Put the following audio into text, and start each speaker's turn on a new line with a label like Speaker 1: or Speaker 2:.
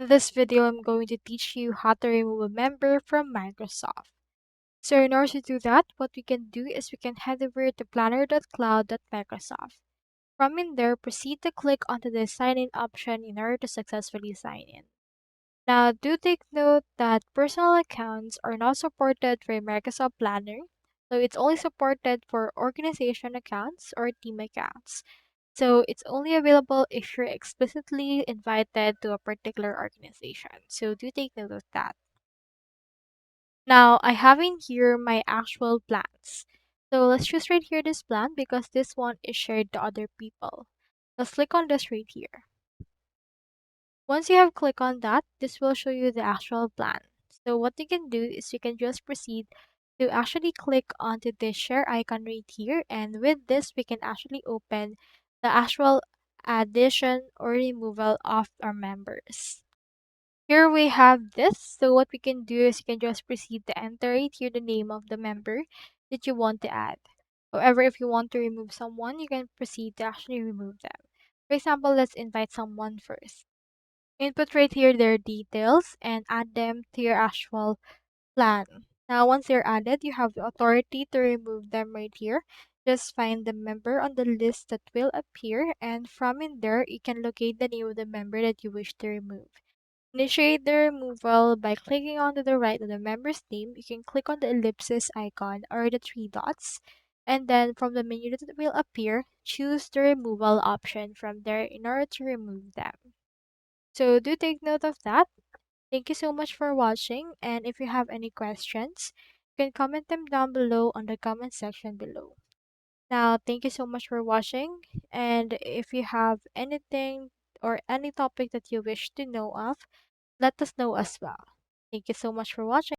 Speaker 1: In this video, I'm going to teach you how to remove a member from Microsoft. So in order to do that, what we can do is we can head over to planner.cloud.microsoft. From in there, proceed to click onto the sign in option in order to successfully sign in. Now, do take note that personal accounts are not supported for Microsoft Planner, so it's only supported for organization accounts or team accounts. So it's only available if you're explicitly invited to a particular organization. So do take note of that. Now I have in here my actual plans. So let's choose right here this plan because this one is shared to other people. Let's click on this right here. Once you have clicked on that, this will show you the actual plan. So what you can do is you can just proceed to actually click onto the share icon right here, and with this we can actually open the actual addition or removal of our members. Here we have this. So what we can do is you can just proceed to enter right here the name of the member that you want to add. However, if you want to remove someone, you can proceed to actually remove them. For example, let's invite someone first. Input right here their details and add them to your actual plan. Now, once they're added, you have the authority to remove them right here. Just find the member on the list that will appear, and from in there, you can locate the name of the member that you wish to remove. Initiate the removal by clicking on to the right of the member's name. You can click on the ellipsis icon or the three dots, and then from the menu that will appear, choose the removal option from there in order to remove them. So do take note of that. Thank you so much for watching, and if you have any questions, you can comment them down below on the comment section below. Now, thank you so much for watching, and if you have anything or any topic that you wish to know of, let us know as well. Thank you so much for watching.